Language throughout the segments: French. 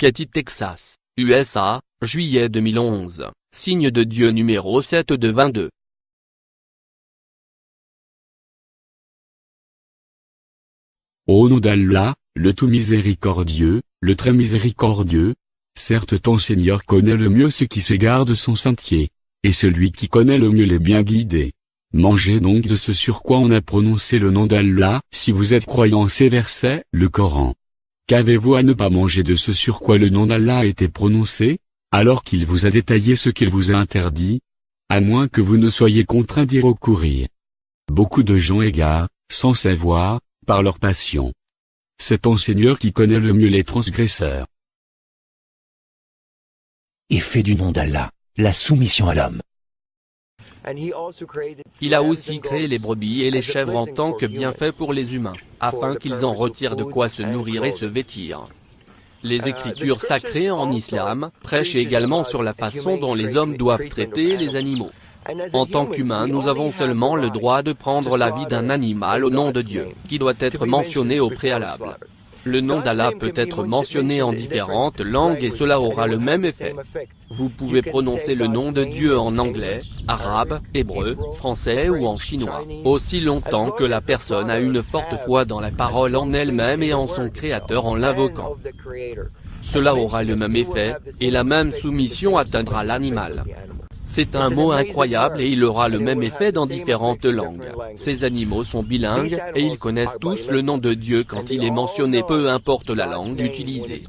Katy, Texas, USA, juillet 2011, signe de Dieu numéro 7 de 22. Au nom d'Allah, le tout miséricordieux, le très miséricordieux, certes ton Seigneur connaît le mieux ceux qui s'égarent de son sentier, et celui qui connaît le mieux les bien guidés. Mangez donc de ce sur quoi on a prononcé le nom d'Allah, si vous êtes croyants. Ces versets, le Coran. Qu'avez-vous à ne pas manger de ce sur quoi le nom d'Allah a été prononcé, alors qu'il vous a détaillé ce qu'il vous a interdit, à moins que vous ne soyez contraints d'y recourir. Beaucoup de gens égarent, sans savoir, par leur passion. C'est ton Seigneur qui connaît le mieux les transgresseurs. Et fait du nom d'Allah la soumission à l'homme. Il a aussi créé les brebis et les chèvres en tant que bienfait pour les humains, afin qu'ils en retirent de quoi se nourrir et se vêtir. Les écritures sacrées en islam prêchent également sur la façon dont les hommes doivent traiter les animaux. En tant qu'humains, nous avons seulement le droit de prendre la vie d'un animal au nom de Dieu, qui doit être mentionné au préalable. Le nom d'Allah peut être mentionné en différentes langues et cela aura le même effet. Vous pouvez prononcer le nom de Dieu en anglais, arabe, hébreu, français ou en chinois, aussi longtemps que la personne a une forte foi dans la parole en elle-même et en son Créateur en l'invoquant. Cela aura le même effet, et la même soumission atteindra l'animal. C'est un mot incroyable et il aura le même effet dans différentes langues. Ces animaux sont bilingues et ils connaissent tous le nom de Dieu quand il est mentionné, peu importe la langue utilisée.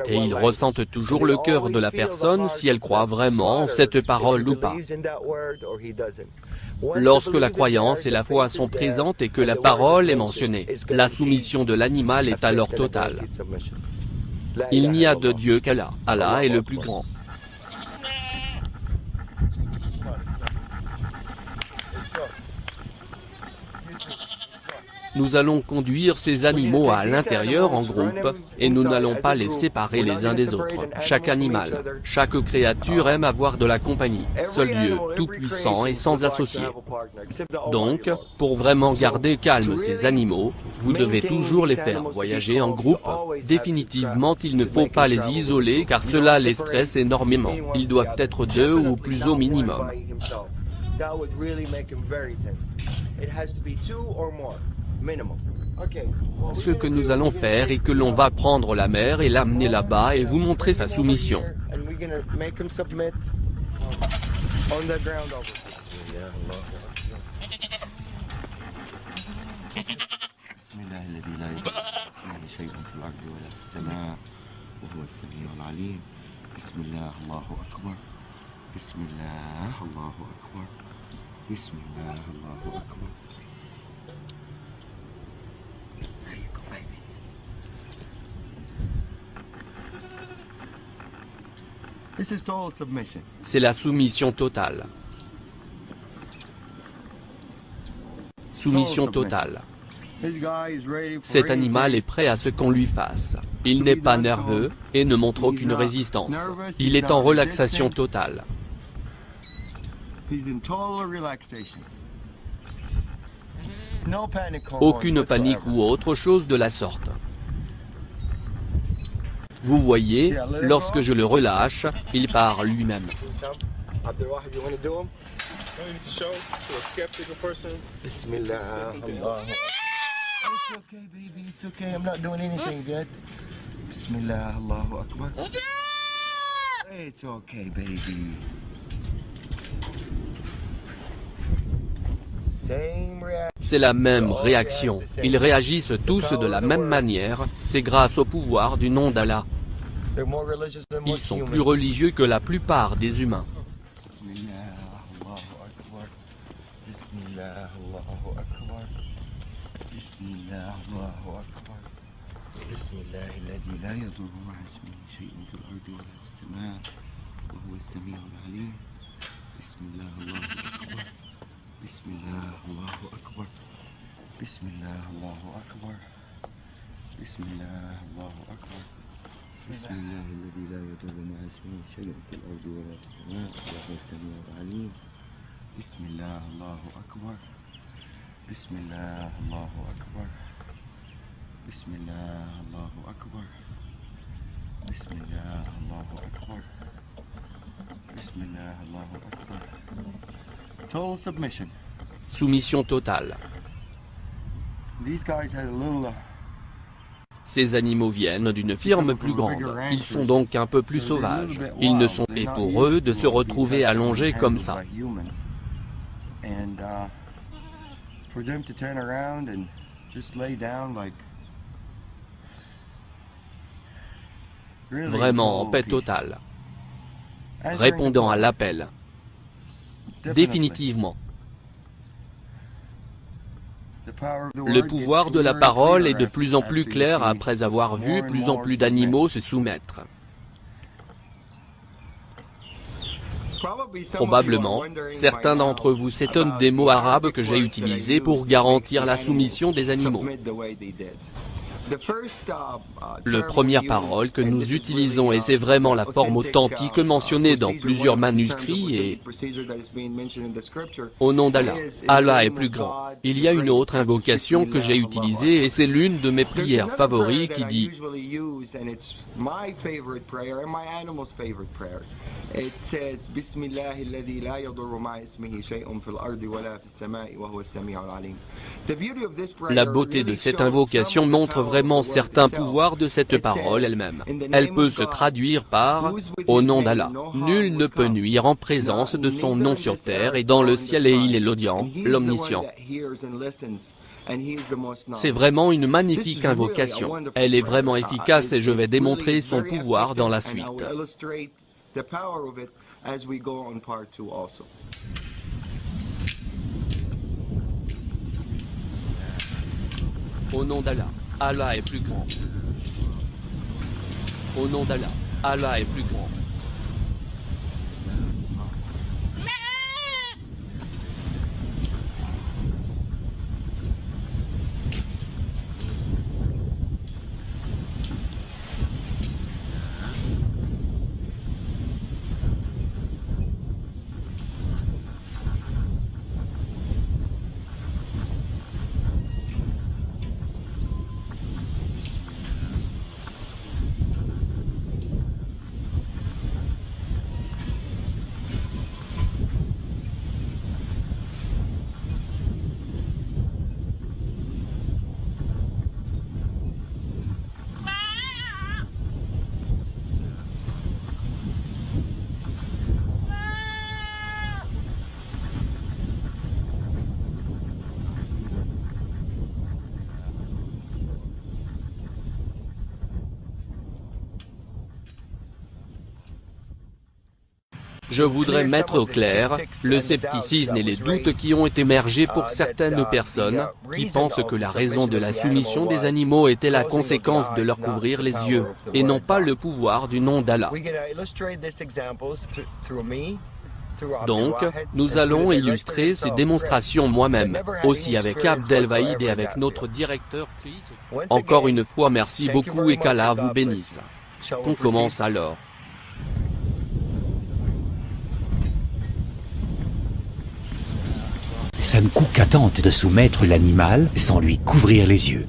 Et ils ressentent toujours le cœur de la personne si elle croit vraiment en cette parole ou pas. Lorsque la croyance et la foi sont présentes et que la parole est mentionnée, la soumission de l'animal est alors totale. Il n'y a de Dieu qu'Allah. Allah est le plus grand. Nous allons conduire ces animaux à l'intérieur en groupe, et nous n'allons pas les séparer les uns des autres. Chaque animal, chaque créature aime avoir de la compagnie. Seul Dieu, tout-puissant et sans associé. Donc, pour vraiment garder calme ces animaux, vous devez toujours les faire voyager en groupe. Définitivement, il ne faut pas les isoler car cela les stresse énormément. Ils doivent être 2 ou plus au minimum. Ce que nous allons faire est que l'on va prendre la mère et l'amener là-bas et vous montrer sa soumission. C'est la soumission totale. Soumission totale. Cet animal est prêt à ce qu'on lui fasse. Il n'est pas nerveux, et ne montre aucune résistance. Il est en relaxation totale. Aucune panique ou autre chose de la sorte. Vous voyez, lorsque je le relâche, il part lui-même. C'est la même réaction. Ils réagissent tous de la même manière, c'est grâce au pouvoir du nom d'Allah. Ils sont plus religieux que la plupart des humains. بسم الله الذي لا يضر مع اسمه شيء في الأرض ولا في السماء وهو السميع العليم. بسم الله الله أكبر. بسم الله الله أكبر. بسم الله الله أكبر. Bismillah, Allahu Akbar. Bismillah, Allahu Akbar. Total submission. Soumission totale. These guys had a little Ces animaux viennent d'une firme plus grande, ils sont donc un peu plus sauvages. Ils ne sont et pour eux de se retrouver allongés comme ça. Vraiment en paix totale. Répondant à l'appel. Définitivement. Le pouvoir de la parole est de plus en plus clair après avoir vu plus en plus d'animaux se soumettre. Probablement, certains d'entre vous s'étonnent des mots arabes que j'ai utilisés pour garantir la soumission des animaux. La première parole que nous utilisons, et c'est vraiment la forme authentique mentionnée dans plusieurs manuscrits, est « Au nom d'Allah, Allah est plus grand ». Il y a une autre invocation que j'ai utilisée, et c'est l'une de mes prières favorites qui dit La beauté de cette invocation montre vraiment certains pouvoirs de cette parole elle-même. Elle peut se traduire par « Au nom d'Allah, nul ne peut nuire en présence de son nom sur terre et dans le ciel et il est l'audient, l'omniscient ». C'est vraiment une magnifique invocation. Elle est vraiment efficace et je vais démontrer son pouvoir dans la suite. Au nom d'Allah, Allah est plus grand. Au nom d'Allah, Allah est plus grand. Je voudrais mettre au clair le scepticisme et les doutes qui ont émergé pour certaines personnes, qui pensent que la raison de la soumission des animaux était la conséquence de leur couvrir les yeux, et non pas le pouvoir du nom d'Allah. Donc, nous allons illustrer ces démonstrations moi-même, aussi avec Abdelvaïd et avec notre directeur Chris. Encore une fois merci beaucoup et qu'Allah vous bénisse. On commence alors. Sam Cooke tente de soumettre l'animal sans lui couvrir les yeux.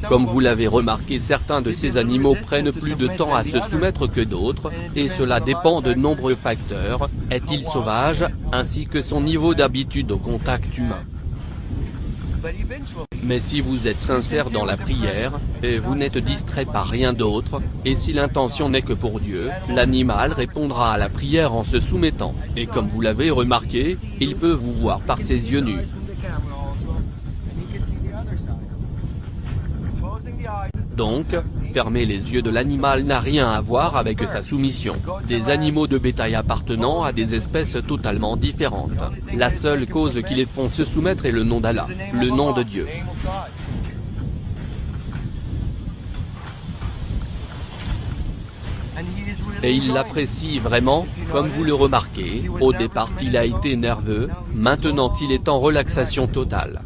Comme vous l'avez remarqué, certains de ces animaux prennent plus de temps à se soumettre que d'autres, et cela dépend de nombreux facteurs, est-il sauvage, ainsi que son niveau d'habitude au contact humain. Mais si vous êtes sincère dans la prière, et vous n'êtes distrait par rien d'autre, et si l'intention n'est que pour Dieu, l'animal répondra à la prière en se soumettant, et comme vous l'avez remarqué, il peut vous voir par ses yeux nus. Donc, fermer les yeux de l'animal n'a rien à voir avec sa soumission. Des animaux de bétail appartenant à des espèces totalement différentes. La seule cause qui les font se soumettre est le nom d'Allah, le nom de Dieu. Et il l'apprécie vraiment, comme vous le remarquez, au départ il a été nerveux, maintenant il est en relaxation totale.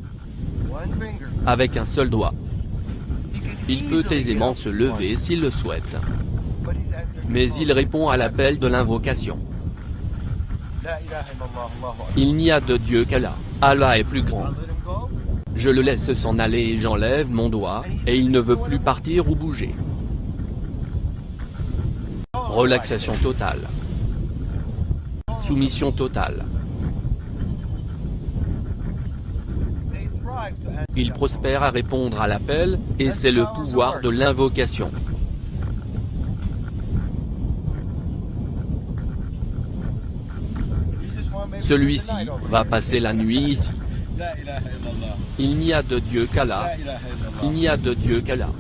Avec un seul doigt. Il peut aisément se lever s'il le souhaite. Mais il répond à l'appel de l'invocation. Il n'y a de Dieu qu'Allah. Allah est plus grand. Je le laisse s'en aller et j'enlève mon doigt, et il ne veut plus partir ou bouger. Relaxation totale. Soumission totale. Il prospère à répondre à l'appel, et c'est le pouvoir de l'invocation. Celui-ci va passer la nuit ici. Il n'y a de Dieu qu'Allah. Il n'y a de Dieu qu'Allah.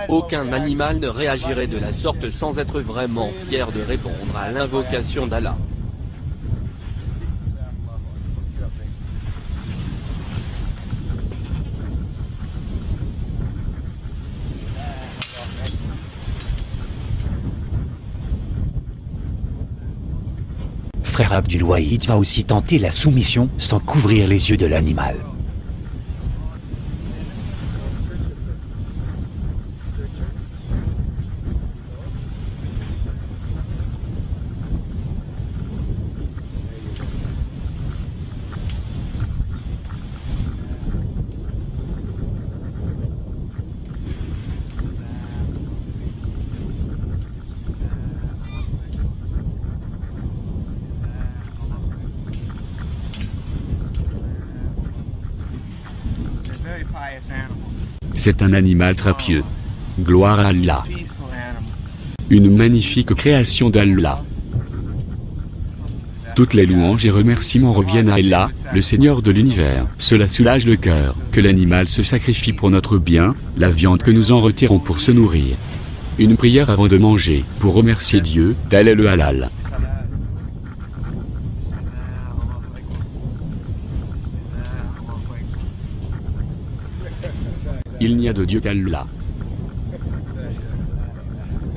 Aucun animal ne réagirait de la sorte sans être vraiment fier de répondre à l'invocation d'Allah. Frère Abdul Wahid va aussi tenter la soumission sans couvrir les yeux de l'animal. C'est un animal très pieux. Gloire à Allah. Une magnifique création d'Allah. Toutes les louanges et remerciements reviennent à Allah, le Seigneur de l'univers. Cela soulage le cœur, que l'animal se sacrifie pour notre bien, la viande que nous en retirons pour se nourrir. Une prière avant de manger, pour remercier Dieu, tel est le halal. Il n'y a de Dieu qu'Allah.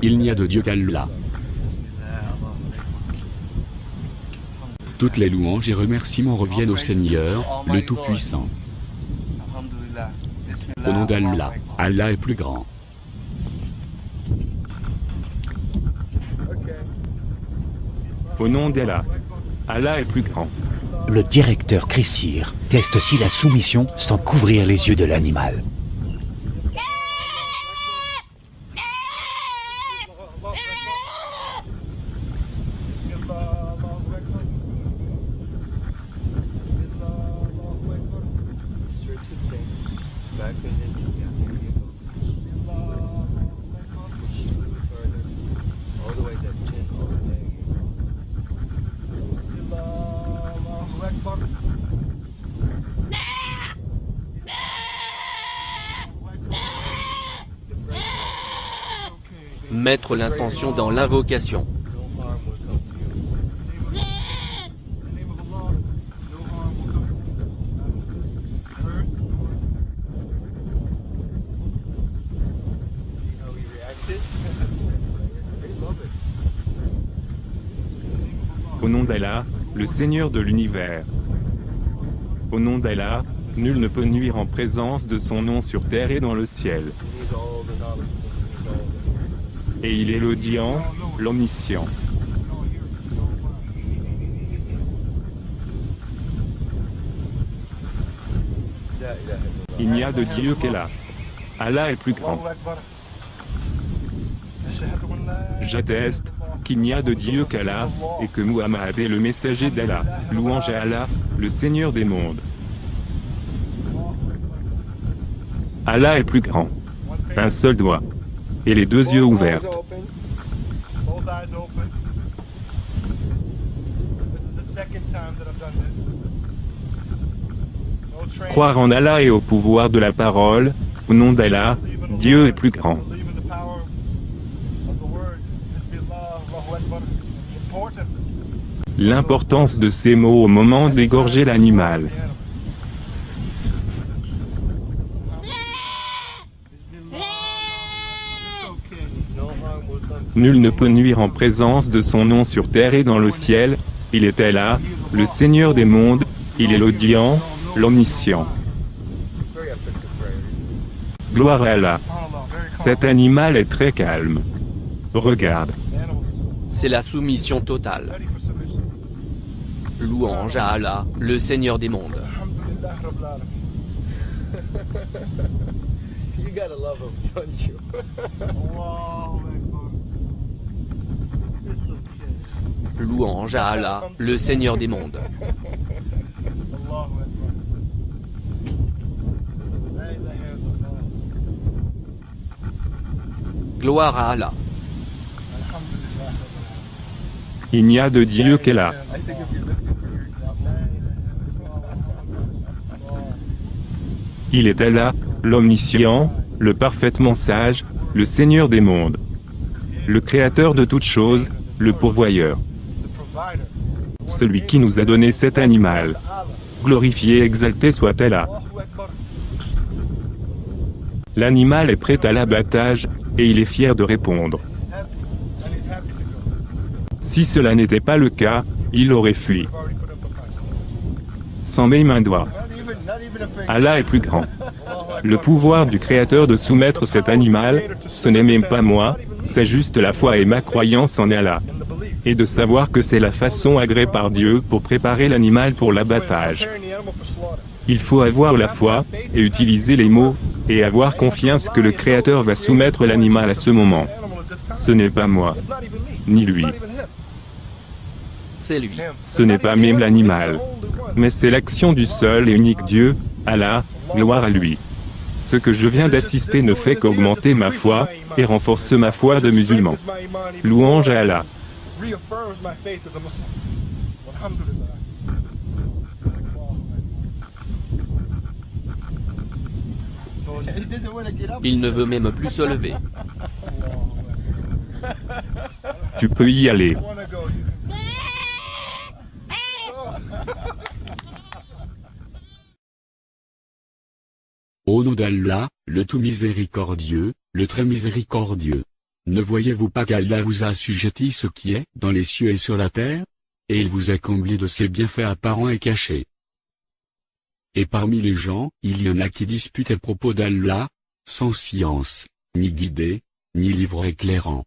Il n'y a de Dieu qu'Allah. Toutes les louanges et remerciements reviennent au Seigneur, le Tout-Puissant. Au nom d'Allah, Allah est plus grand. Au nom d'Allah, Allah est plus grand. Le directeur Crissir teste aussi la soumission sans couvrir les yeux de l'animal. Mettre l'intention dans l'invocation. Au nom d'Allah, le Seigneur de l'univers. Au nom d'Allah, nul ne peut nuire en présence de son nom sur terre et dans le ciel. Et il est l'audient, l'omniscient. Il n'y a de Dieu qu'Allah. Allah est plus grand. J'atteste qu'il n'y a de Dieu qu'Allah, et que Muhammad est le messager d'Allah. Louange à Allah, le Seigneur des mondes. Allah est plus grand. Un seul doigt. Et les deux yeux ouverts. Croire en Allah et au pouvoir de la parole, au nom d'Allah, Dieu est plus grand. L'importance de ces mots au moment d'égorger l'animal. Nul ne peut nuire en présence de son nom sur terre et dans le ciel. Il est Allah, le Seigneur des mondes, il est l'audient, l'omniscient. Gloire à Allah. Cet animal est très calme. Regarde. C'est la soumission totale. Louange à Allah, le Seigneur des mondes. Louange à Allah, le Seigneur des mondes. Gloire à Allah. Il n'y a de Dieu qu'Allah. Il est Allah, l'omniscient, le parfaitement sage, le Seigneur des mondes. Le Créateur de toutes choses, le pourvoyeur. Celui qui nous a donné cet animal. Glorifié et exalté soit Allah. L'animal est prêt à l'abattage, et il est fier de répondre. Si cela n'était pas le cas, il aurait fui. Sans même un doigt. Allah est plus grand. Le pouvoir du Créateur de soumettre cet animal, ce n'est même pas moi, c'est juste la foi et ma croyance en Allah. Et de savoir que c'est la façon agréée par Dieu pour préparer l'animal pour l'abattage. Il faut avoir la foi, et utiliser les mots, et avoir confiance que le Créateur va soumettre l'animal à ce moment. Ce n'est pas moi, ni lui. C'est lui. Ce n'est pas même l'animal. Mais c'est l'action du seul et unique Dieu, Allah, gloire à lui. Ce que je viens d'assister ne fait qu'augmenter ma foi, et renforce ma foi de musulman. Louange à Allah. Il ne veut même plus se lever. Tu peux y aller. Au nom d'Allah, le tout miséricordieux, le très miséricordieux. Ne voyez-vous pas qu'Allah vous a assujetti ce qui est dans les cieux et sur la terre? Et il vous a comblé de ses bienfaits apparents et cachés. Et parmi les gens, il y en a qui disputent à propos d'Allah, sans science, ni guidée, ni livre éclairant.